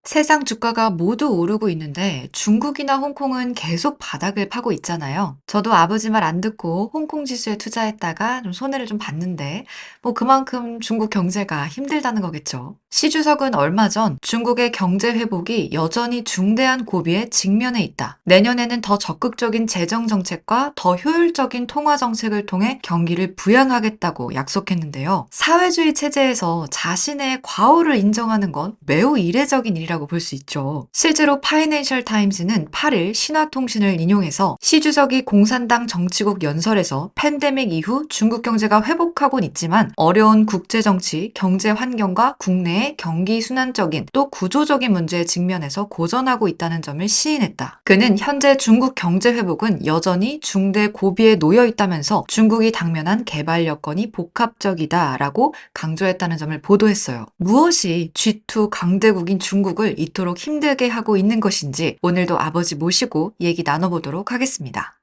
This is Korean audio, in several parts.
세상 주가가 모두 오르고 있는데 중국이나 홍콩은 계속 바닥을 파고 있잖아요. 저도 아버지 말 안 듣고 홍콩 지수에 투자했다가 좀 손해를 좀 봤는데 뭐 그만큼 중국 경제가 힘들다는 거겠죠. 시 주석은 얼마 전 중국의 경제 회복이 여전히 중대한 고비에 직면해 있다. 내년에는 더 적극적인 재정 정책과 더 효율적인 통화 정책을 통해 경기를 부양하겠다고 약속했는데요. 사회주의 체제에서 자신의 과오를 인정하는 건 매우 이례적인 일이라고 볼 수 있죠. 실제로 파이낸셜 타임즈는 8일 신화통신을 인용해서 시 주석이 공산당 정치국 연설에서 팬데믹 이후 중국 경제가 회복하곤 있지만 어려운 국제 정치, 경제 환경과 국내의 경기 순환적인 또 구조적인 문제에 직면해서 고전하고 있다는 점을 시인했다. 그는 현재 중국 경제 회복은 여전히 중대 고비에 놓여 있다면서 중국이 당면한 개발 여건이 복합적이다라고 강조했다는 점을 보도했어요. 무엇이 G2 강대국인 중국을 이토록 힘들게 하고 있는 것인지 오늘도 아버지 모시고 얘기 나눠보도록 하겠습니다.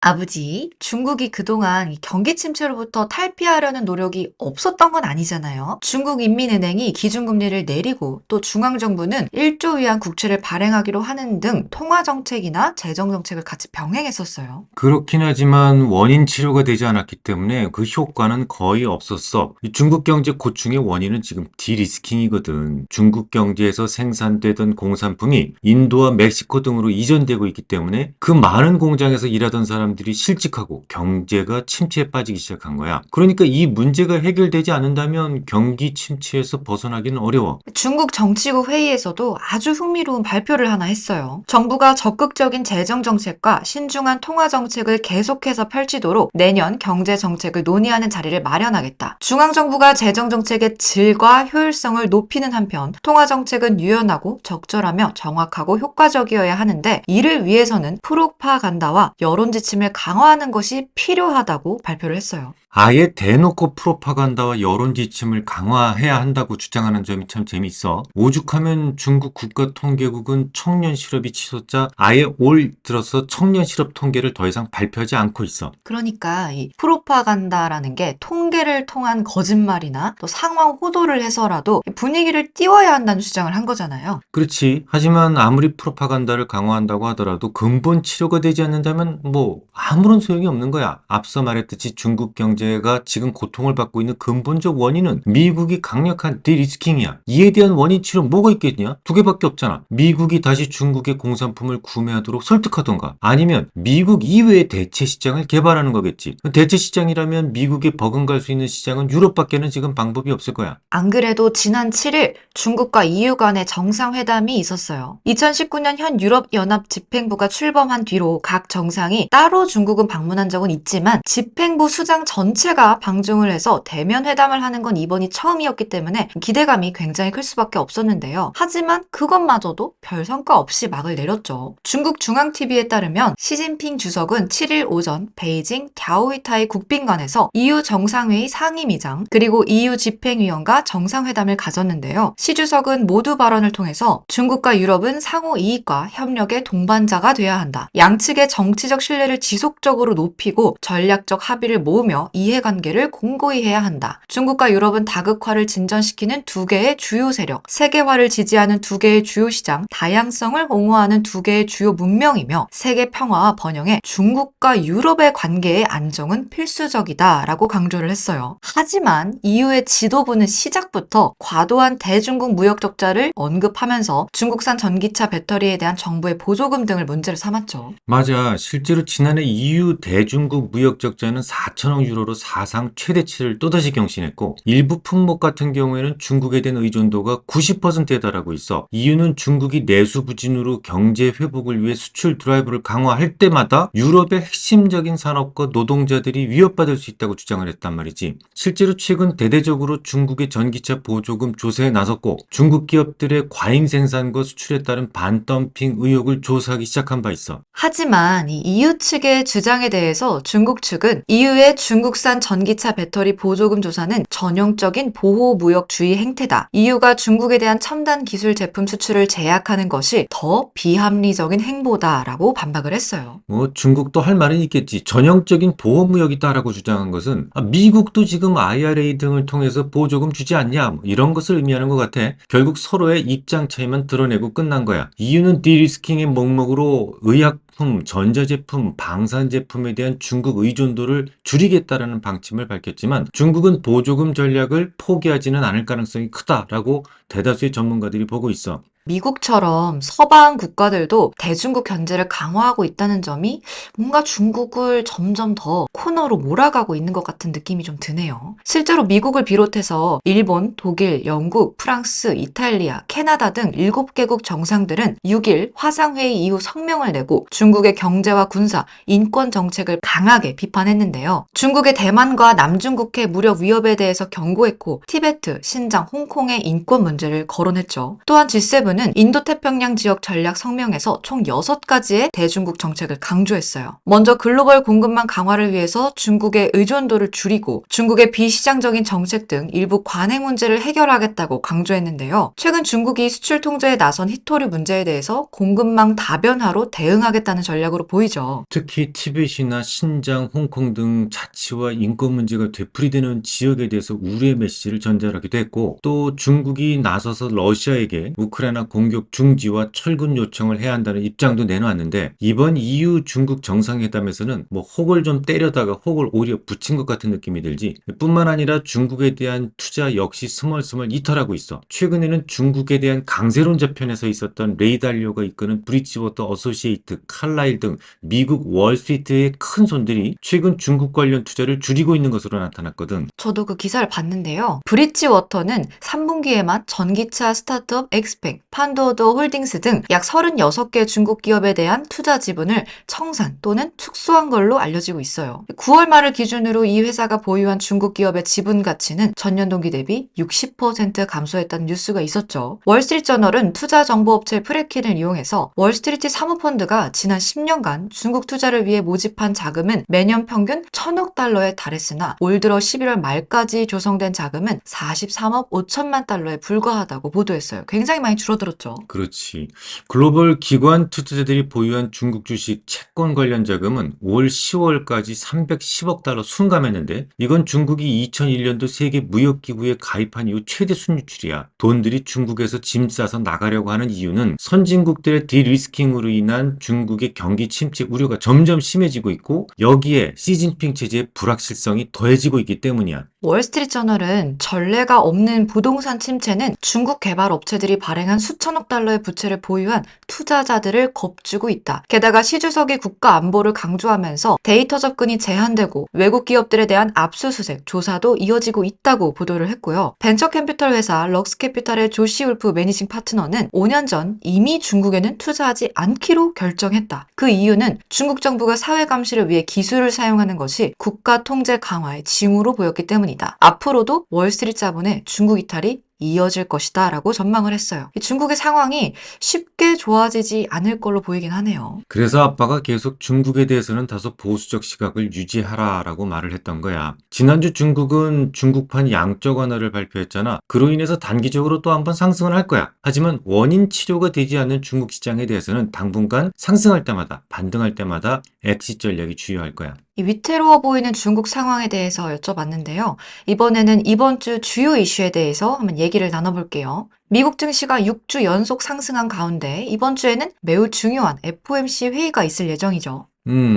아버지, 중국이 그동안 이 경기 침체로부터 탈피하려는 노력이 없었던 건 아니잖아요. 중국인민은행이 기준금리를 내리고 또 중앙정부는 1조 위안 국채를 발행하기로 하는 등 통화정책이나 재정정책을 같이 병행했었어요. 그렇긴 하지만 원인 치료가 되지 않았기 때문에 그 효과는 거의 없었어. 이 중국 경제 고충의 원인은 지금 디리스킹이거든. 중국 경제에서 생산되던 공산품이 인도와 멕시코 등으로 이전되고 있기 때문에 그 많은 공장에서 일하던 사람들이 실직하고 경제가 침체에 빠지기 시작한 거야. 그러니까 이 문제가 해결되지 않는다면 경기 침체에서 벗어나기는 어려워. 중국 정치국 회의에서도 아주 흥미로운 발표를 하나 했어요. 정부가 적극적인 재정 정책과 신중한 통화 정책을 계속해서 펼치도록 내년 경제 정책을 논의하는 자리를 마련하겠다. 중앙 정부가 재정 정책의 질과 효율성을 높이는 한편 통화 정책은 유연하고 적절하며 정확하고 효과적이어야 하는데 이를 위해서는 프로파간다와 여론 지침을 강화하는 것이 필요하다고 발표를 했어요. 아예 대놓고 프로파간다와 여론 지침을 강화해야 한다고 주장하는 점이 참 재밌어. 오죽하면 중국 국가통계국은 청년 실업이 치솟자 아예 올 들어서 청년 실업 통계를 더 이상 발표하지 않고 있어. 그러니까 이 프로파간다라는 게 통계를 통한 거짓말이나 또 상황 호도를 해서라도 분위기를 띄워야 한다는 주장을 한 거잖아요. 그렇지. 하지만 아무리 프로파간다를 강화한다고 하더라도 근본 치료가 되지 않는다면 뭐 아무런 소용이 없는 거야. 앞서 말했듯이 중국 경제가 지금 고통을 받고 있는 근본적 원인은 미국이 강력한 디리스킹이야. 이에 대한 원인 치료 뭐가 있겠냐? 두 개밖에 없잖아. 미국이 다시 중국의 공산품을 구매하도록 설득하던가 아니면 미국 이외의 대체 시장을 개발하는 거겠지. 대체 시장이라면 미국에 버금갈 수 있는 시장은 유럽밖에는 지금 방법이 없을 거야. 안 그래도 지난 7일 중국과 EU 간의 정상회담이 있었어요. 2019년 현 유럽연합 집행부가 출범한 뒤로 각 정상이 따로 중국은 방문한 적은 있지만 집행부 수장 전체가 방중을 해서 대면 회담을 하는 건 이번이 처음이었기 때문에 기대감이 굉장히 클 수밖에 없었는데요. 하지만 그것마저도 별 성과 없이 막을 내렸죠. 중국 중앙TV에 따르면 시진핑 주석은 7일 오전 베이징 갸오위타이 국빈관에서 EU 정상회의 상임위장 그리고 EU 집행위원과 정상회담을 가졌는데요. 시 주석은 모두 발언을 통해서 중국과 유럽은 상호 이익과 협력의 동반자가 돼야 한다. 양측의 정치적 신뢰를 지속적으로 높이고 전략적 합의를 모으며 이해관계를 공고히 해야 한다. 중국과 유럽은 다극화를 진전시키는 두 개의 주요 세력, 세계화를 지지하는 두 개의 주요 시장, 다양성을 옹호하는 두 개의 주요 문명이며 세계 평화와 번영에 중국과 유럽의 관계의 안정은 필수적이다라고 강조를 했어요. 하지만 EU의 지도부는 시작부터 과도한 대중국 무역 적자를 언급하면서 중국산 전기차 배터리에 대한 정부의 보조금 등을 문제로 삼았죠. 맞아. 실제로 지난해 EU 대중국 무역 적자는 4천억 유로로 사상 최대치를 또다시 경신했고 일부 품목 같은 경우에는 중국에 대한 의존도가 90%에 달하고 있어. EU는 중국이 내수 부진으로 경제 회복을 위해 수출 드라이브를 강화할 때마다 유럽의 핵심적인 산업과 노동자들이 위협받을 수 있다고 주장을 했단 말이지. 실제로 최근 대대적으로 중국의 전기차 보조금 조세에 나섰고 중국 기업들의 과잉 생산과 수출에 따른 반덤핑 의혹을 조사하기 시작한 바 있어. 하지만 이 EU 측의 주장에 대해서 중국 측은 EU의 중국 미국산 전기차 배터리 보조금 조사는 전형적인 보호무역주의 행태다. EU가 중국에 대한 첨단 기술 제품 수출을 제약하는 것이 더 비합리적인 행보다라고 반박을 했어요. 뭐 중국도 할 말은 있겠지. 전형적인 보호무역이다라고 주장한 것은 미국도 지금 IRA 등을 통해서 보조금 주지 않냐 뭐 이런 것을 의미하는 것 같아. 결국 서로의 입장 차이만 드러내고 끝난 거야. EU는 디리스킹의 목록으로 의약품, 전자제품, 방산제품에 대한 중국 의존도를 줄이겠다라는 방침을 밝혔지만 중국은 보조금 전략을 포기하지는 않을 가능성이 크다라고 대다수의 전문가들이 보고 있어. 미국처럼 서방 국가들도 대중국 견제를 강화하고 있다는 점이 뭔가 중국을 점점 더 코너로 몰아가고 있는 것 같은 느낌이 좀 드네요. 실제로 미국을 비롯해서 일본, 독일, 영국, 프랑스, 이탈리아, 캐나다 등 7개국 정상들은 6일 화상회의 이후 성명을 내고 중국의 경제와 군사, 인권 정책을 강하게 비판했는데요. 중국의 대만과 남중국해 무력 위협에 대해서 경고했고 티베트, 신장, 홍콩의 인권 문제를 거론했죠. 또한 G7은 인도태평양 지역 전략 성명에서 총 6가지의 대중국 정책을 강조했어요. 먼저 글로벌 공급망 강화를 위해서 중국의 의존도를 줄이고 중국의 비시장적인 정책 등 일부 관행 문제를 해결하겠다고 강조했는데요. 최근 중국이 수출 통제에 나선 히토류 문제에 대해서 공급망 다변화로 대응하겠다는 전략으로 보이죠. 특히 티벳이나 신장, 홍콩 등 자치와 인권 문제가 되풀이되는 지역에 대해서 우려의 메시지를 전달하기도 했고 또 중국이 나서서 러시아에게 우크라이나 공격 중지와 철군 요청을 해야 한다는 입장도 내놓았는데 이번 EU 중국 정상회담에서는 뭐 혹을 좀 때려다가 혹을 오히려 붙인 것 같은 느낌이 들지. 뿐만 아니라 중국에 대한 투자 역시 스멀스멀 이탈하고 있어. 최근에는 중국에 대한 강세론자 편에서 있었던 레이 달리오가 이끄는 브리지워터 어소시에이트, 칼라일 등 미국 월스트리트의 큰 손들이 최근 중국 관련 투자를 줄이고 있는 것으로 나타났거든. 저도 그 기사를 봤는데요. 브릿지워터는 3분기에만 전기차 스타트업 엑스팩, 판도더 홀딩스 등 약 36개 중국 기업에 대한 투자 지분을 청산 또는 축소한 걸로 알려지고 있어요. 9월 말을 기준으로 이 회사가 보유한 중국 기업의 지분 가치는 전년 동기 대비 60% 감소했다는 뉴스가 있었죠. 월스트리트저널은 투자 정보 업체 프레킨을 이용해서 월스트리트 사모펀드가 지난 10년간 중국 투자를 위해 모집한 자금은 매년 평균 1,000억 달러에 달했으나 올 들어 11월 말까지 조성된 자금은 43억 5천만 달러에 불과하다고 보도했어요. 굉장히 많이 줄어들었죠. 그렇지. 글로벌 기관 투자자들이 보유한 중국 주식 채권 관련 자금은 올 10월까지 310억 달러 순감했는데 이건 중국이 2001년도 세계 무역기구에 가입한 이후 최대 순유출이야. 돈들이 중국에서 짐 싸서 나가려고 하는 이유는 선진국들의 디리스킹으로 인한 중국의 경기 침체 우려가 점점 심해지고 있고 여기에 시진핑 체제의 불확실성이 더해지고 있기 때문이야. 월스트리트저널은 전례가 없는 부동산 침체는 중국 개발 업체들이 발행한 수천억 달러의 부채를 보유한 투자자들을 겁주고 있다. 게다가 시주석이 국가 안보를 강조하면서 데이터 접근이 제한되고 외국 기업들에 대한 압수수색, 조사도 이어지고 있다고 보도를 했고요. 벤처캐피털 회사 럭스캐피탈의 조시 울프 매니징 파트너는 5년 전 이미 중국에는 투자하지 않기로 결정했다. 그 이유는 중국 정부가 사회 감시를 위해 기술을 사용하는 것이 국가 통제 강화의 징후로 보였기 때문이다. 앞으로도 월스트리트 자본의 중국 이탈이 이어질 것이다 라고 전망을 했어요. 중국의 상황이 쉽게 좋아지지 않을 걸로 보이긴 하네요. 그래서 아빠가 계속 중국에 대해서는 다소 보수적 시각을 유지하라라고 말을 했던 거야. 지난주 중국은 중국판 양적 완화를 발표했잖아. 그로 인해서 단기적으로 또 한번 상승을 할 거야. 하지만 원인 치료가 되지 않는 중국 시장에 대해서는 당분간 상승할 때마다 반등할 때마다 엑시트 전략이 주요할 거야. 이 위태로워 보이는 중국 상황에 대해서 여쭤봤는데요. 이번에는 이번 주 주요 이슈에 대해서 한번 얘기를 나눠볼게요. 미국 증시가 6주 연속 상승한 가운데 이번 주에는 매우 중요한 FOMC 회의가 있을 예정이죠.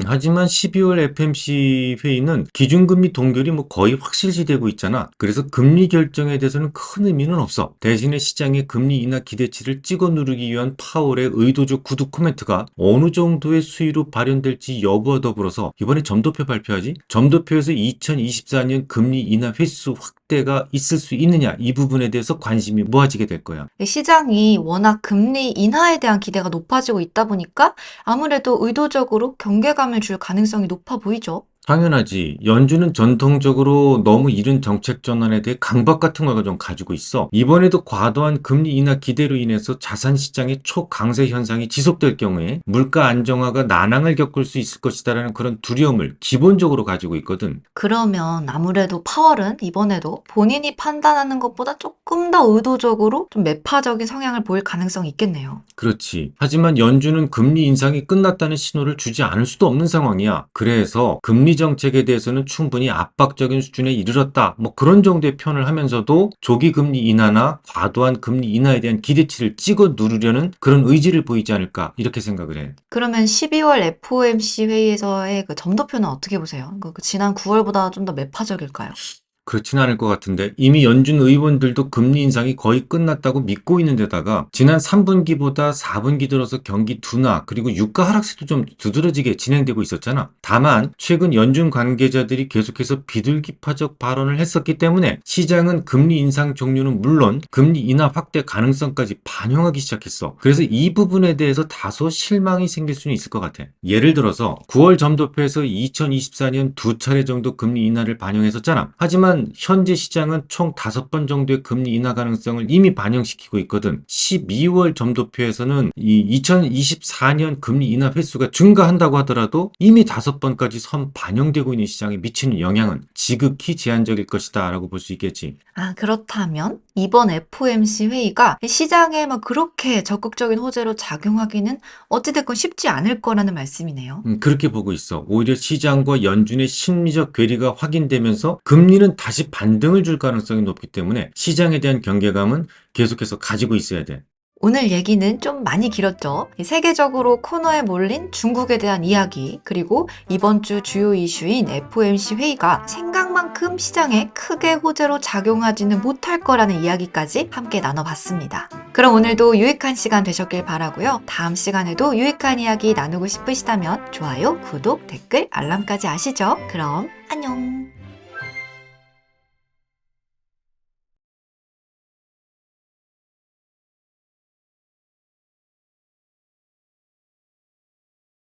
하지만 12월 FMC 회의는 기준금리 동결이 뭐 거의 확실시되고 있잖아. 그래서 금리 결정에 대해서는 큰 의미는 없어. 대신에 시장의 금리 인하 기대치를 찍어 누르기 위한 파월의 의도적 구두 코멘트가 어느 정도의 수위로 발현될지 여부와 더불어서 이번에 점도표 발표하지? 점도표에서 2024년 금리 인하 횟수 확대가 있을 수 있느냐 이 부분에 대해서 관심이 모아지게 될 거야. 시장이 워낙 금리 인하에 대한 기대가 높아지고 있다 보니까 아무래도 의도적으로 경계감을 줄 가능성이 높아 보이죠. 당연하지. 연준은 전통적으로 너무 이른 정책 전환에 대해 강박 같은 걸 좀 가지고 있어. 이번에도 과도한 금리 인하 기대로 인해서 자산 시장의 초강세 현상이 지속될 경우에 물가 안정화가 난항을 겪을 수 있을 것이다라는 그런 두려움을 기본적으로 가지고 있거든. 그러면 아무래도 파월은 이번에도 본인이 판단하는 것보다 조금 더 의도적으로 좀 매파적인 성향을 보일 가능성이 있겠네요. 그렇지. 하지만 연준은 금리 인상이 끝났다는 신호를 주지 않을 수도 없는 상황이야. 그래서 금리 정책에 대해서는 충분히 압박적인 수준에 이르렀다. 뭐 그런 정도의 표현을 하면서도 조기 금리 인하나 과도한 금리 인하에 대한 기대치를 찍어 누르려는 그런 의지를 보이지 않을까 이렇게 생각을 해. 그러면 12월 FOMC 회의에서의 그 점도표는 어떻게 보세요? 그 지난 9월보다 좀 더 매파적일까요? 그렇진 않을 것 같은데 이미 연준 의원들도 금리 인상이 거의 끝났다고 믿고 있는 데다가 지난 3분기보다 4분기 들어서 경기 둔화 그리고 유가 하락세도 좀 두드러지게 진행되고 있었잖아. 다만 최근 연준 관계자들이 계속해서 비둘기파적 발언을 했었기 때문에 시장은 금리 인상 종류는 물론 금리 인하 확대 가능성까지 반영하기 시작했어. 그래서 이 부분에 대해서 다소 실망이 생길 수는 있을 것 같아. 예를 들어서 9월 점도표에서 2024년 두 차례 정도 금리 인하를 반영했었잖아. 하지만 현재 시장은 총 5번 정도의 금리 인하 가능성을 이미 반영시키고 있거든. 12월 점도표에서는 이 2024년 금리 인하 횟수가 증가한다고 하더라도 이미 5번까지 선 반영되고 있는 시장에 미치는 영향은 지극히 제한적일 것이다 라고 볼 수 있겠지. 아, 그렇다면 이번 FOMC 회의가 시장에 막 그렇게 적극적인 호재로 작용하기는 어찌됐건 쉽지 않을 거라는 말씀이네요. 그렇게 보고 있어. 오히려 시장과 연준의 심리적 괴리가 확인되면서 금리는 다시 반등을 줄 가능성이 높기 때문에 시장에 대한 경계감은 계속해서 가지고 있어야 돼. 오늘 얘기는 좀 많이 길었죠. 세계적으로 코너에 몰린 중국에 대한 이야기, 그리고 이번 주 주요 이슈인 FOMC 회의가 생각만큼 시장에 크게 호재로 작용하지는 못할 거라는 이야기까지 함께 나눠봤습니다. 그럼 오늘도 유익한 시간 되셨길 바라고요. 다음 시간에도 유익한 이야기 나누고 싶으시다면 좋아요, 구독, 댓글, 알람까지 아시죠? 그럼 안녕!